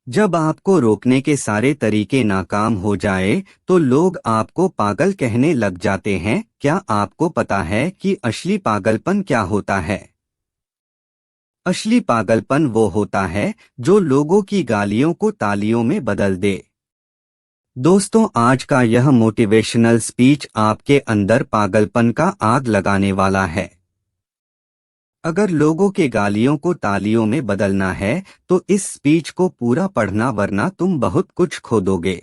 जब आपको रोकने के सारे तरीके नाकाम हो जाए तो लोग आपको पागल कहने लग जाते हैं। क्या आपको पता है कि असली पागलपन क्या होता है? असली पागलपन वो होता है जो लोगों की गालियों को तालियों में बदल दे। दोस्तों, आज का यह मोटिवेशनल स्पीच आपके अंदर पागलपन का आग लगाने वाला है। अगर लोगों के गालियों को तालियों में बदलना है तो इस स्पीच को पूरा पढ़ना, वरना तुम बहुत कुछ खो दोगे।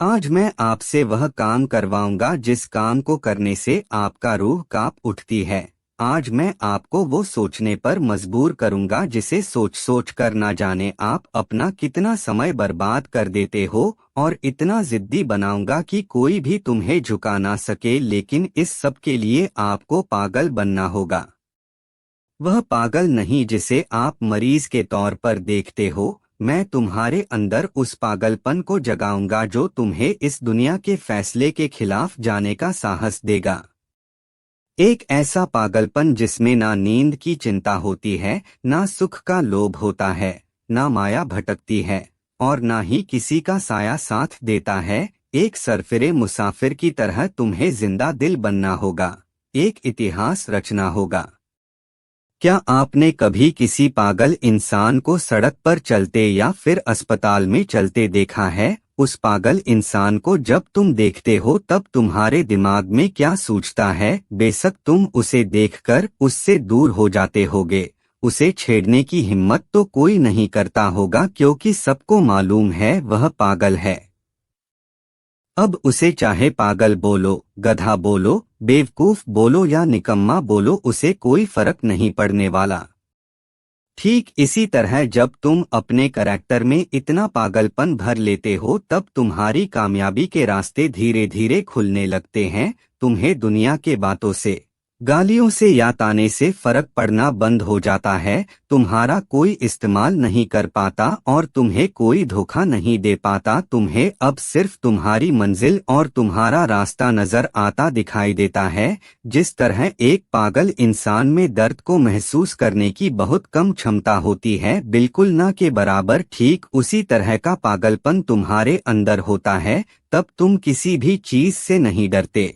आज मैं आपसे वह काम करवाऊंगा जिस काम को करने से आपका रूह कांप उठती है। आज मैं आपको वो सोचने पर मजबूर करूंगा जिसे सोच सोच कर ना जाने आप अपना कितना समय बर्बाद कर देते हो, और इतना जिद्दी बनाऊंगा कि कोई भी तुम्हें झुका ना सके। लेकिन इस सब के लिए आपको पागल बनना होगा। वह पागल नहीं जिसे आप मरीज के तौर पर देखते हो। मैं तुम्हारे अंदर उस पागलपन को जगाऊंगा जो तुम्हें इस दुनिया के फैसले के खिलाफ जाने का साहस देगा। एक ऐसा पागलपन जिसमें ना नींद की चिंता होती है, ना सुख का लोभ होता है, ना माया भटकती है, और ना ही किसी का साया साथ देता है। एक सरफिरे मुसाफिर की तरह तुम्हें जिंदा दिल बनना होगा, एक इतिहास रचना होगा। क्या आपने कभी किसी पागल इंसान को सड़क पर चलते या फिर अस्पताल में चलते देखा है? उस पागल इंसान को जब तुम देखते हो तब तुम्हारे दिमाग में क्या सूझता है? बेशक तुम उसे देखकर उससे दूर हो जाते होगे, उसे छेड़ने की हिम्मत तो कोई नहीं करता होगा, क्योंकि सबको मालूम है वह पागल है। अब उसे चाहे पागल बोलो, गधा बोलो, बेवकूफ बोलो या निकम्मा बोलो, उसे कोई फर्क नहीं पड़ने वाला। ठीक इसी तरह जब तुम अपने करैक्टर में इतना पागलपन भर लेते हो तब तुम्हारी कामयाबी के रास्ते धीरे धीरे खुलने लगते हैं। तुम्हें दुनिया के बातों से, गालियों से या ताने से फर्क पड़ना बंद हो जाता है। तुम्हारा कोई इस्तेमाल नहीं कर पाता और तुम्हें कोई धोखा नहीं दे पाता। तुम्हें अब सिर्फ तुम्हारी मंजिल और तुम्हारा रास्ता नजर आता दिखाई देता है। जिस तरह एक पागल इंसान में दर्द को महसूस करने की बहुत कम क्षमता होती है, बिल्कुल ना के बराबर, ठीक उसी तरह का पागलपन तुम्हारे अंदर होता है। तब तुम किसी भी चीज से नहीं डरते,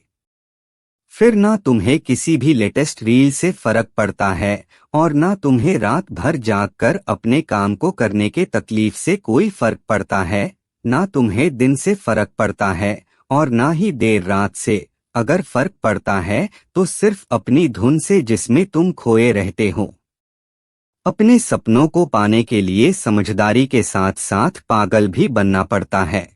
फिर ना तुम्हें किसी भी लेटेस्ट रील से फर्क पड़ता है, और ना तुम्हें रात भर जागकर अपने काम को करने के तकलीफ से कोई फर्क पड़ता है। ना तुम्हें दिन से फर्क पड़ता है और ना ही देर रात से। अगर फर्क पड़ता है तो सिर्फ अपनी धुन से जिसमें तुम खोए रहते हो। अपने सपनों को पाने के लिए समझदारी के साथ साथ पागल भी बनना पड़ता है।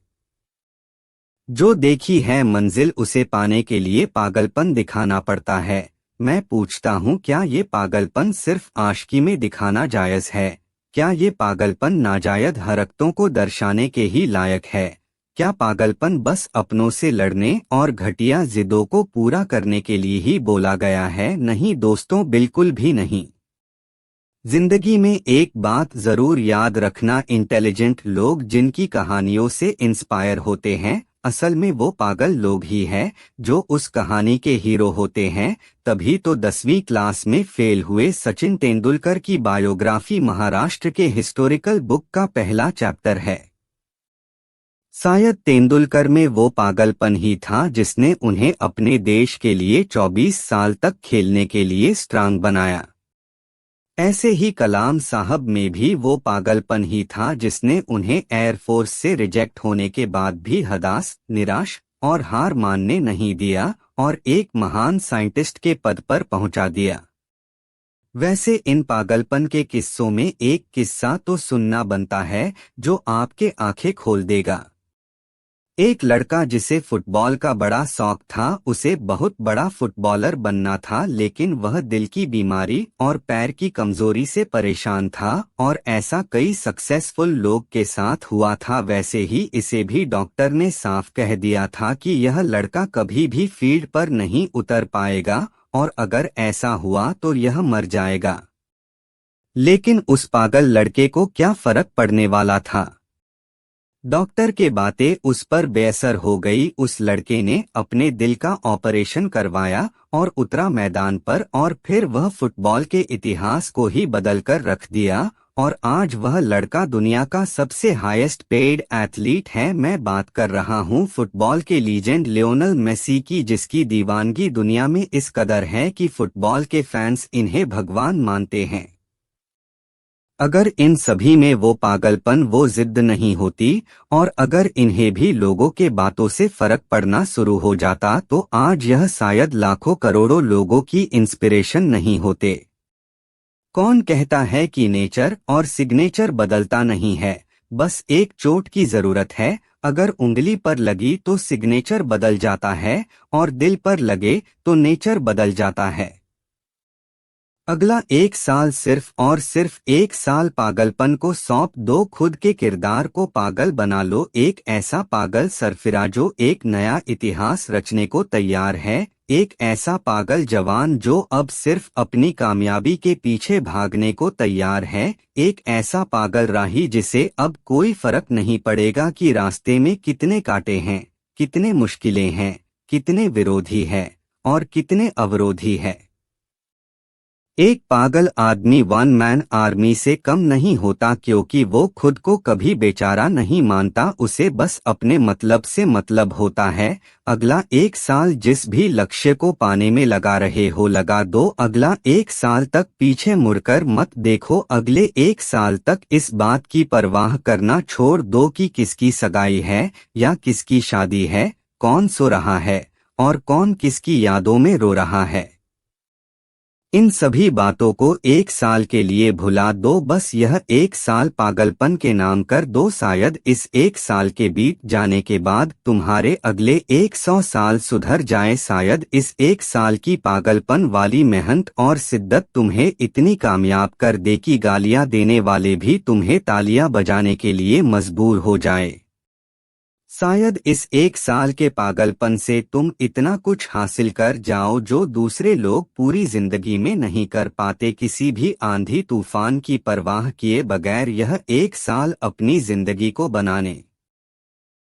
जो देखी है मंजिल उसे पाने के लिए पागलपन दिखाना पड़ता है। मैं पूछता हूँ, क्या ये पागलपन सिर्फ आशिकी में दिखाना जायज है? क्या ये पागलपन नाजायज हरकतों को दर्शाने के ही लायक है? क्या पागलपन बस अपनों से लड़ने और घटिया जिदों को पूरा करने के लिए ही बोला गया है? नहीं दोस्तों, बिल्कुल भी नहीं। जिंदगी में एक बात जरूर याद रखना, इंटेलिजेंट लोग जिनकी कहानियों से इंस्पायर होते हैं, असल में वो पागल लोग ही हैं जो उस कहानी के हीरो होते हैं। तभी तो 10वीं क्लास में फेल हुए सचिन तेंदुलकर की बायोग्राफी महाराष्ट्र के हिस्टोरिकल बुक का पहला चैप्टर है। शायद तेंदुलकर में वो पागलपन ही था जिसने उन्हें अपने देश के लिए 24 साल तक खेलने के लिए स्ट्रांग बनाया। ऐसे ही कलाम साहब में भी वो पागलपन ही था जिसने उन्हें एयरफोर्स से रिजेक्ट होने के बाद भी हताश, निराश और हार मानने नहीं दिया और एक महान साइंटिस्ट के पद पर पहुंचा दिया। वैसे इन पागलपन के किस्सों में एक किस्सा तो सुनना बनता है जो आपके आंखें खोल देगा। एक लड़का जिसे फुटबॉल का बड़ा शौक था, उसे बहुत बड़ा फुटबॉलर बनना था, लेकिन वह दिल की बीमारी और पैर की कमजोरी से परेशान था, और ऐसा कई सक्सेसफुल लोग के साथ हुआ था। वैसे ही इसे भी डॉक्टर ने साफ कह दिया था कि यह लड़का कभी भी फील्ड पर नहीं उतर पाएगा, और अगर ऐसा हुआ तो यह मर जाएगा। लेकिन उस पागल लड़के को क्या फर्क पड़ने वाला था? डॉक्टर के बातें उस पर बेअसर हो गई। उस लड़के ने अपने दिल का ऑपरेशन करवाया और उतरा मैदान पर, और फिर वह फुटबॉल के इतिहास को ही बदल कर रख दिया। और आज वह लड़का दुनिया का सबसे हाईएस्ट पेड एथलीट है। मैं बात कर रहा हूं फुटबॉल के लीजेंड लियोनेल मेसी की, जिसकी दीवानगी दुनिया में इस कदर है कि फुटबॉल के फैंस इन्हें भगवान मानते हैं। अगर इन सभी में वो पागलपन, वो जिद नहीं होती, और अगर इन्हें भी लोगों के बातों से फर्क पड़ना शुरू हो जाता, तो आज यह शायद लाखों करोड़ों लोगों की इंस्पिरेशन नहीं होते। कौन कहता है कि नेचर और सिग्नेचर बदलता नहीं है? बस एक चोट की जरूरत है। अगर उंगली पर लगी तो सिग्नेचर बदल जाता है, और दिल पर लगे तो नेचर बदल जाता है। अगला 1 साल सिर्फ और सिर्फ 1 साल पागलपन को सौंप दो। खुद के किरदार को पागल बना लो। एक ऐसा पागल सरफिरा जो एक नया इतिहास रचने को तैयार है। एक ऐसा पागल जवान जो अब सिर्फ अपनी कामयाबी के पीछे भागने को तैयार है। एक ऐसा पागल राही जिसे अब कोई फर्क नहीं पड़ेगा कि रास्ते में कितने कांटे हैं, कितने मुश्किलें हैं, कितने विरोधी हैं और कितने अवरोधी हैं। एक पागल आदमी वन मैन आर्मी से कम नहीं होता, क्योंकि वो खुद को कभी बेचारा नहीं मानता। उसे बस अपने मतलब से मतलब होता है। अगला 1 साल जिस भी लक्ष्य को पाने में लगा रहे हो, लगा दो। अगला 1 साल तक पीछे मुड़कर मत देखो। अगले 1 साल तक इस बात की परवाह करना छोड़ दो कि किसकी सगाई है या किसकी शादी है, कौन सो रहा है और कौन किसकी यादों में रो रहा है। इन सभी बातों को 1 साल के लिए भुला दो। बस यह 1 साल पागलपन के नाम कर दो। शायद इस 1 साल के बीत जाने के बाद तुम्हारे अगले 100 साल सुधर जाए। शायद इस 1 साल की पागलपन वाली मेहनत और शिद्दत तुम्हें इतनी कामयाब कर दे कि गालियां देने वाले भी तुम्हें तालियां बजाने के लिए मजबूर हो जाए। शायद इस 1 साल के पागलपन से तुम इतना कुछ हासिल कर जाओ जो दूसरे लोग पूरी जिंदगी में नहीं कर पाते। किसी भी आंधी तूफान की परवाह किए बगैर यह 1 साल अपनी जिंदगी को बनाने